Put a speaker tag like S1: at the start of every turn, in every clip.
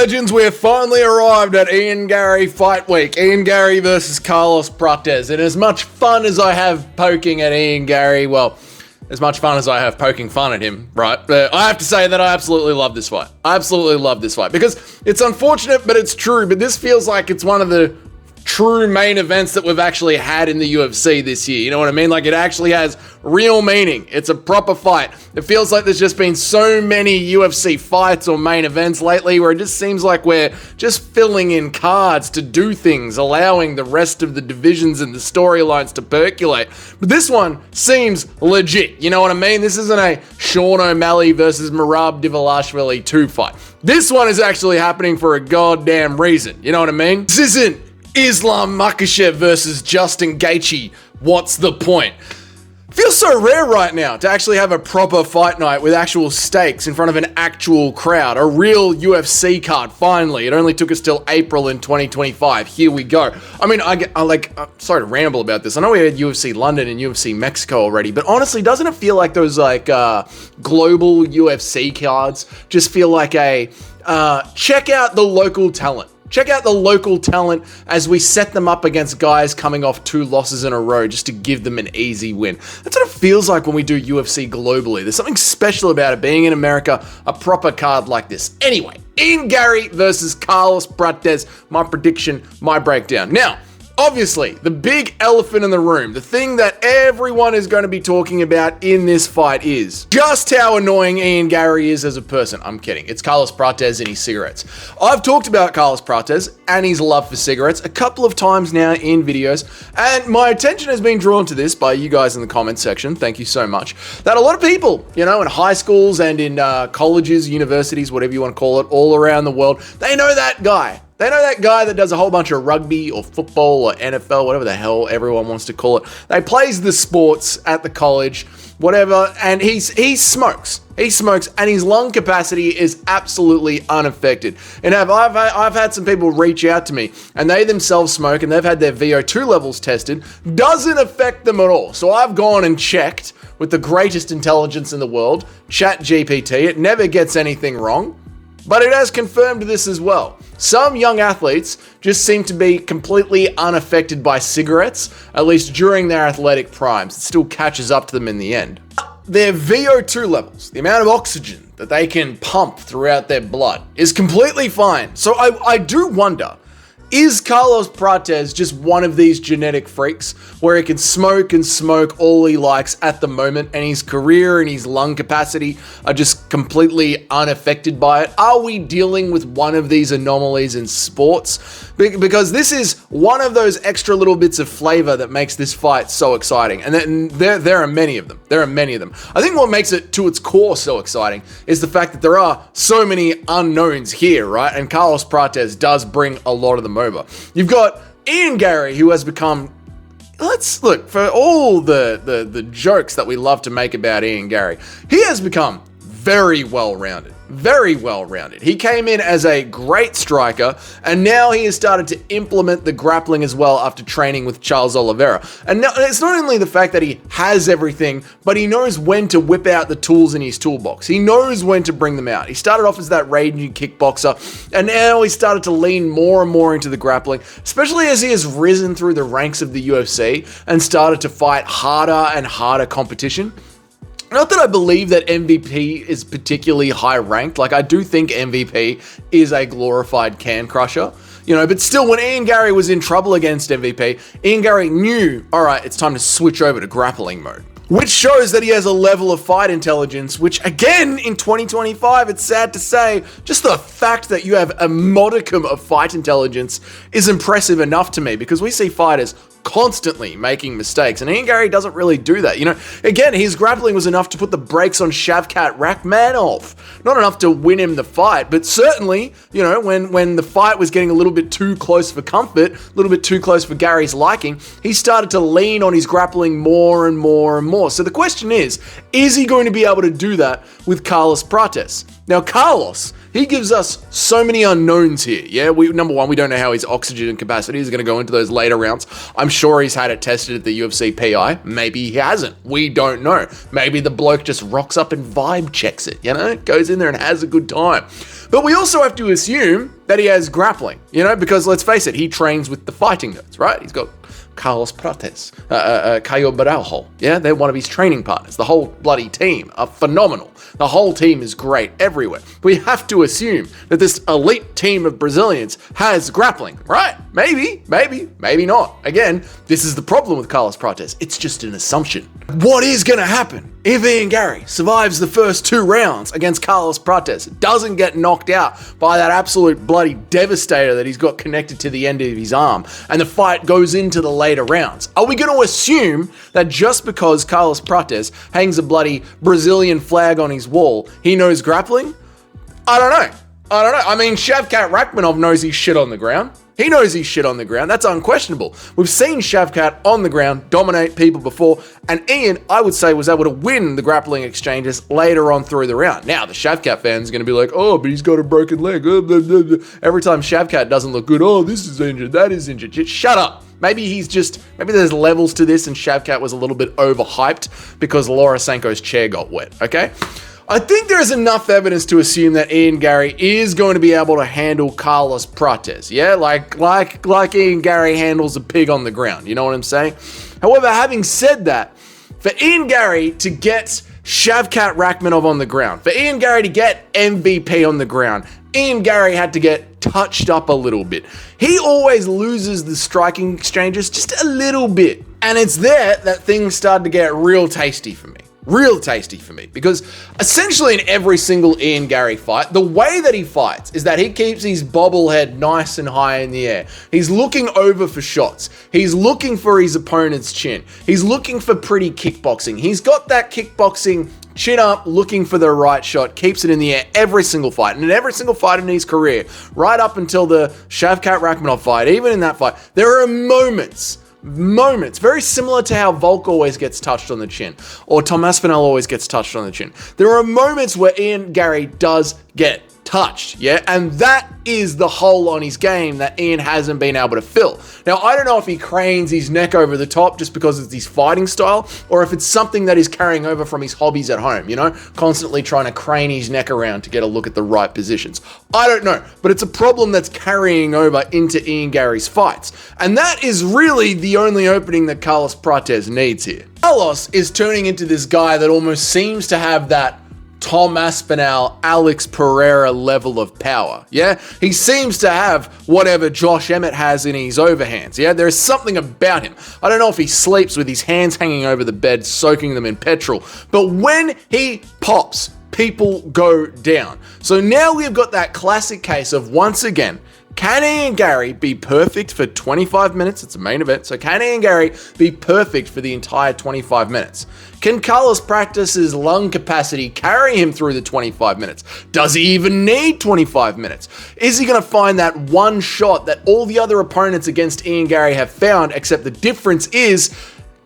S1: legends, we have finally arrived at Ian Garry Fight Week. Ian Garry versus Carlos Prates. And as much fun as I have poking at Ian Garry, well, as much fun as I have poking fun at him, right? But I have to say that I absolutely love this fight. I absolutely love this fight because it's unfortunate, but it's true. But this feels like it's one of the true main events that we've actually had in the UFC this year. You know what I mean? Like, it actually has real meaning. It's a proper fight. It feels like there's just been so many UFC fights or main events lately where it just seems like we're just filling in cards to do things, allowing the rest of the divisions and the storylines to percolate. But this one seems legit. You know what I mean? This isn't a Sean O'Malley versus Merab Dvalishvili 2 fight. This one is actually happening for a goddamn reason. You know what I mean? This isn't Islam Makhachev versus Justin Gaethje. What's the point? Feels so rare right now to actually have a proper fight night with actual stakes in front of an actual crowd. A real UFC card, finally. It only took us till April in 2025. Here we go. I mean, I'm sorry to ramble about this. I know we had UFC London and UFC Mexico already, but honestly, doesn't it feel like those global UFC cards just feel like a check out the local talent? Check out the local talent as we set them up against guys coming off 2 losses in a row just to give them an easy win. That's what it feels like when we do UFC globally. There's something special about it being in America, a proper card like this. Anyway, Ian Garry versus Carlos Prates. My prediction, my breakdown. Now, obviously, the big elephant in the room, the thing that everyone is going to be talking about in this fight is just how annoying Ian Garry is as a person. I'm kidding. It's Carlos Prates and his cigarettes. I've talked about Carlos Prates and his love for cigarettes a couple of times now in videos, and my attention has been drawn to this by you guys in the comments section. Thank you so much. That a lot of people, you know, in high schools and in colleges, universities, whatever you want to call it, all around the world, they know that guy. They know that guy that does a whole bunch of rugby or football or NFL, whatever the hell everyone wants to call it. They plays the sports at the college, whatever, and he smokes. He smokes, and his lung capacity is absolutely unaffected. And I've had some people reach out to me, and they themselves smoke, and they've had their VO2 levels tested. Doesn't affect them at all. So I've gone and checked with the greatest intelligence in the world, ChatGPT. It never gets anything wrong. But it has confirmed this as well. Some young athletes just seem to be completely unaffected by cigarettes, at least during their athletic primes. It still catches up to them in the end. Their VO2 levels, the amount of oxygen that they can pump throughout their blood, is completely fine. So I do wonder, is Carlos Prates just one of these genetic freaks where he can smoke and smoke all he likes at the moment and his career and his lung capacity are just completely unaffected by it? Are we dealing with one of these anomalies in sports? Because this is one of those extra little bits of flavor that makes this fight so exciting. And there are many of them. There are many of them. I think what makes it to its core so exciting is the fact that there are so many unknowns here, right? And Carlos Prates does bring a lot of them over. You've got Ian Garry, who has become, let's look, for all the jokes that we love to make about Ian Garry, he has become very well-rounded. Very well-rounded. He came in as a great striker, and now he has started to implement the grappling as well after training with Charles Oliveira. And now, it's not only the fact that he has everything, but he knows when to whip out the tools in his toolbox. He knows when to bring them out. He started off as that raging kickboxer, and now he started to lean more and more into the grappling, especially as he has risen through the ranks of the UFC and started to fight harder and harder competition. Not that I believe that MVP is particularly high ranked. Like, I do think MVP is a glorified can crusher, you know, but still, when Ian Garry was in trouble against MVP, Ian Garry knew, all right, it's time to switch over to grappling mode. Which shows that he has a level of fight intelligence, which again, in 2025, it's sad to say, just the fact that you have a modicum of fight intelligence is impressive enough to me, because we see fighters constantly making mistakes, and Ian Garry doesn't really do that. You know, again, his grappling was enough to put the brakes on Shavkat Rakhmonov. Not enough to win him the fight, but certainly, you know, when the fight was getting a little bit too close for comfort, a little bit too close for Garry's liking, he started to lean on his grappling more and more and more. So the question is he going to be able to do that with Carlos Prates? Now, Carlos, he gives us so many unknowns here. Yeah, number one, we don't know how his oxygen capacity is going to go into those later rounds. I'm sure he's had it tested at the UFC PI. Maybe he hasn't. We don't know. Maybe the bloke just rocks up and vibe checks it, you know, goes in there and has a good time. But we also have to assume that he has grappling, because let's face it, he trains with the fighting nerds, right? He's got Carlos Prates, Caio Baralho. Yeah, they're one of his training partners. The whole bloody team are phenomenal. The whole team is great everywhere. We have to assume that this elite team of Brazilians has grappling, right? Maybe not. Again, this is the problem with Carlos Prates. It's just an assumption. What is going to happen if Ian Garry survives the first 2 rounds against Carlos Prates, doesn't get knocked out by that absolute bloody devastator that he's got connected to the end of his arm, and the fight goes into the later rounds? Are we going to assume that just because Carlos Prates hangs a bloody Brazilian flag on his wall, he knows grappling? I don't know. I mean, Shavkat Rakhmonov knows his shit on the ground. He knows his shit on the ground. That's unquestionable. We've seen Shavkat on the ground dominate people before, and Ian, I would say, was able to win the grappling exchanges later on through the round. Now, the Shavkat fans are going to be like, oh, but he's got a broken leg. Every time Shavkat doesn't look good, oh, this is injured, that is injured. Just shut up. Maybe there's levels to this, and Shavkat was a little bit overhyped because Laura Sanko's chair got wet, okay? I think there is enough evidence to assume that Ian Garry is going to be able to handle Carlos Prates, yeah? Like Ian Garry handles a pig on the ground, you know what I'm saying? However, having said that, for Ian Garry to get Shavkat Rakhmonov on the ground, for Ian Garry to get MVP on the ground, Ian Garry had to get touched up a little bit. He always loses the striking exchanges just a little bit. And it's there that things started to get real tasty for me. Because essentially in every single Ian Garry fight, the way that he fights is that he keeps his bobblehead nice and high in the air. He's looking over for shots. He's looking for his opponent's chin. He's looking for pretty kickboxing. He's got that kickboxing chin up, looking for the right shot, keeps it in the air every single fight. And in every single fight in his career, right up until the Shavkat Rakhmonov fight, even in that fight, there are moments, very similar to how Volk always gets touched on the chin, or Tom Aspinall always gets touched on the chin. There are moments where Ian Garry does get touched, yeah? And that is the hole on his game that Ian hasn't been able to fill. Now, I don't know if he cranes his neck over the top just because it's his fighting style, or if it's something that he's carrying over from his hobbies at home, constantly trying to crane his neck around to get a look at the right positions. I don't know, but it's a problem that's carrying over into Ian Garry's fights. And that is really the only opening that Carlos Prates needs here. Carlos is turning into this guy that almost seems to have that Tom Aspinall, Alex Pereira level of power, yeah? He seems to have whatever Josh Emmett has in his overhands, yeah? There's something about him. I don't know if he sleeps with his hands hanging over the bed, soaking them in petrol, but when he pops, people go down. So now we've got that classic case of, once again, can Ian Garry be perfect for 25 minutes? It's a main event. So can Ian Garry be perfect for the entire 25 minutes? Can Carlos Prates' lung capacity carry him through the 25 minutes? Does he even need 25 minutes? Is he going to find that one shot that all the other opponents against Ian Garry have found, except the difference is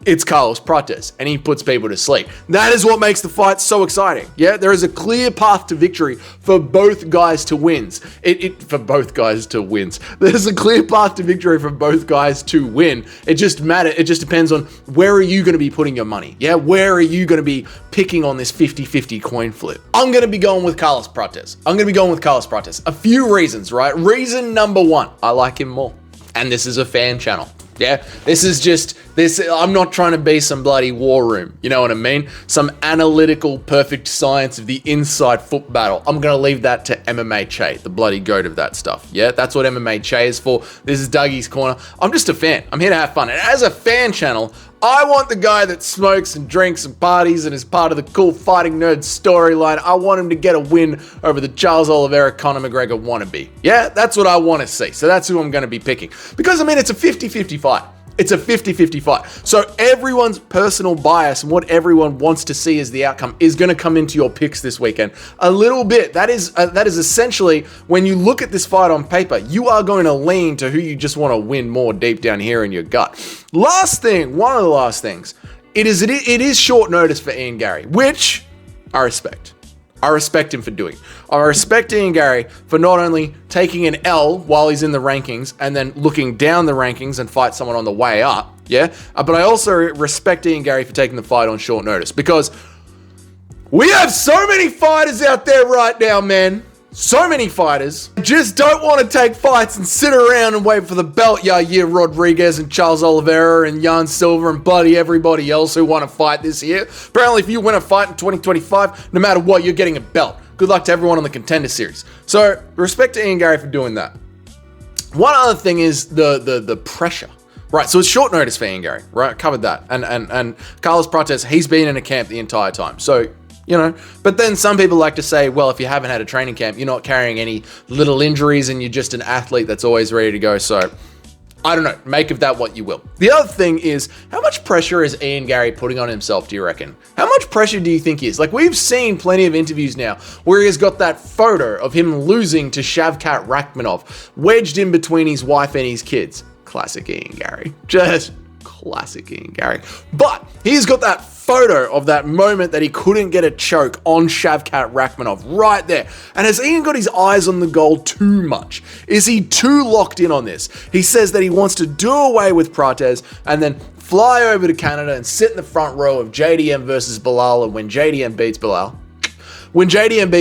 S1: it's Carlos Prates, and he puts people to sleep. That is what makes the fight so exciting. Yeah, there is a clear path to victory for both guys to wins. For both guys to wins. There's a clear path to victory for both guys to win. It just depends on where are you going to be putting your money. Yeah, where are you going to be picking on this 50-50 coin flip? I'm going to be going with Carlos Prates. A few reasons, right? Reason number one, I like him more. And this is a fan channel. Yeah, I'm not trying to be some bloody war room, you know what I mean? Some analytical, perfect science of the inside foot battle. I'm going to leave that to MMA Che, the bloody goat of that stuff. Yeah, that's what MMA Che is for. This is Dougie's Corner. I'm just a fan. I'm here to have fun. And as a fan channel, I want the guy that smokes and drinks and parties and is part of the cool fighting nerd storyline. I want him to get a win over the Charles Oliveira, Conor McGregor wannabe. Yeah, that's what I want to see. So that's who I'm going to be picking. Because, it's a 50-50 fight. It's a 50-50 fight. So everyone's personal bias and what everyone wants to see as the outcome is going to come into your picks this weekend. A little bit. That is essentially, when you look at this fight on paper, you are going to lean to who you just want to win more deep down here in your gut. Last thing, one of the last things, it is short notice for Ian Garry, which I respect. I respect him for doing. I respect Ian Garry for not only taking an L while he's in the rankings and then looking down the rankings and fight someone on the way up, yeah? But I also respect Ian Garry for taking the fight on short notice, because we have so many fighters out there right now, man. So many fighters just don't want to take fights and sit around and wait for the belt. Yair Rodriguez and Charles Oliveira and Jan Silva and bloody everybody else who want to fight this year. Apparently, if you win a fight in 2025, no matter what, you're getting a belt. Good luck to everyone on the Contender Series. So, respect to Ian Garry for doing that. One other thing is the pressure. Right, so it's short notice for Ian Garry, right? Covered that. And Carlos Prates, he's been in a camp the entire time. So, you know, but then some people like to say, well, if you haven't had a training camp, you're not carrying any little injuries and you're just an athlete that's always ready to go. So, I don't know, make of that what you will. The other thing is, how much pressure is Ian Garry putting on himself, do you reckon? How much pressure do you think he is? Like, we've seen plenty of interviews now where he has got that photo of him losing to Shavkat Rakhmonov, wedged in between his wife and his kids. Classic Ian Garry. Just classic Ian Garry. But he's got that photo of that moment that he couldn't get a choke on Shavkat Rakhmonov right there. And has Ian got his eyes on the goal too much? Is he too locked in on this? He says that he wants to do away with Prates and then fly over to Canada and sit in the front row of JDM versus Bilal, and when JDM beats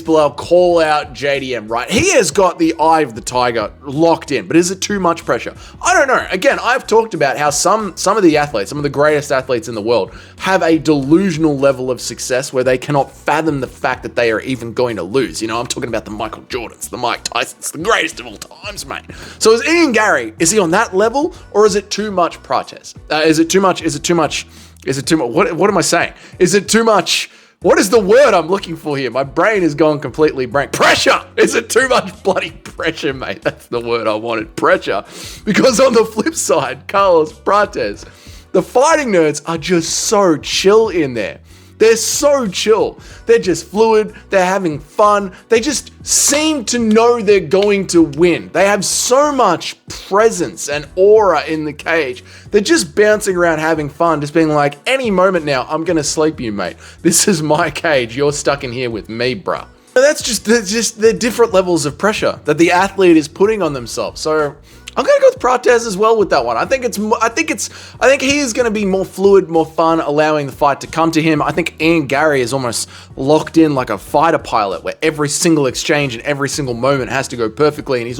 S1: Bilal, call out JDM, right? He has got the eye of the tiger locked in, but is it too much pressure? I don't know. Again, I've talked about how some of the athletes, some of the greatest athletes in the world, have a delusional level of success where they cannot fathom the fact that they are even going to lose. You know, I'm talking about the Michael Jordans, the Mike Tysons, the greatest of all times, mate. So is Ian Garry, is he on that level, or is it too much Prates? Is it too much? What am I saying? Is it too much? What is the word I'm looking for here? My brain is gone completely blank. Pressure! Is it too much bloody pressure, mate? That's the word I wanted. Pressure. Because on the flip side, Carlos Prates, the fighting nerds are just so chill in there. They're so chill. They're just fluid. They're having fun. They just seem to know they're going to win. They have so much presence and aura in the cage. They're just bouncing around having fun, just being like, any moment now, I'm going to sleep you, mate. This is my cage. You're stuck in here with me, bruh. They're different levels of pressure that the athlete is putting on themselves. So I'm gonna go with Prates as well with that one. I think he is gonna be more fluid, more fun, allowing the fight to come to him. I think Ian Garry is almost locked in like a fighter pilot, where every single exchange and every single moment has to go perfectly, and he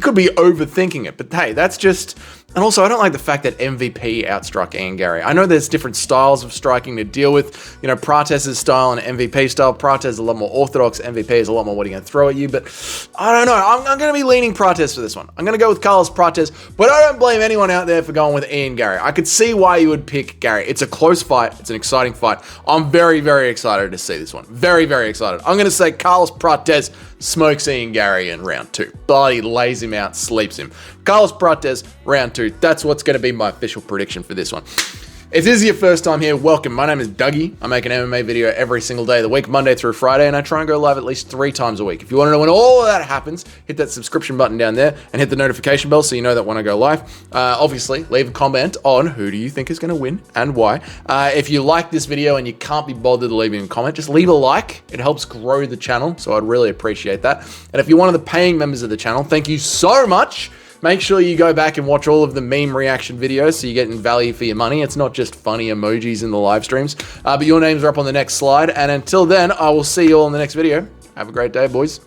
S1: could be overthinking it. But hey, that's just. And also, I don't like the fact that MVP outstruck Ian Garry. I know there's different styles of striking to deal with. You know, Prates' style and MVP style. Prates is a lot more orthodox. MVP is a lot more what are you going to throw at you. But I don't know. I'm going to be leaning Prates for this one. I'm going to go with Carlos Prates. But I don't blame anyone out there for going with Ian Garry. I could see why you would pick Garry. It's a close fight. It's an exciting fight. I'm very, very excited to see this one. Very, very excited. I'm going to say Carlos Prates smokes Ian Garry in round 2. Bloody lays him out, sleeps him. Carlos Prates, round 2. That's what's going to be my official prediction for this one. If this is your first time here, welcome. My name is Dougie. I make an MMA video every single day of the week, Monday through Friday, and I try and go live at least 3 times a week. If you want to know when all of that happens, hit that subscription button down there and hit the notification bell so you know that when I go live. Obviously, leave a comment on who do you think is going to win and why. If you like this video and you can't be bothered leaving a comment, just leave a like. It helps grow the channel, so I'd really appreciate that. And if you're one of the paying members of the channel, thank you so much. Make sure you go back and watch all of the meme reaction videos so you're getting value for your money. It's not just funny emojis in the live streams, but your names are up on the next slide. And until then, I will see you all in the next video. Have a great day, boys.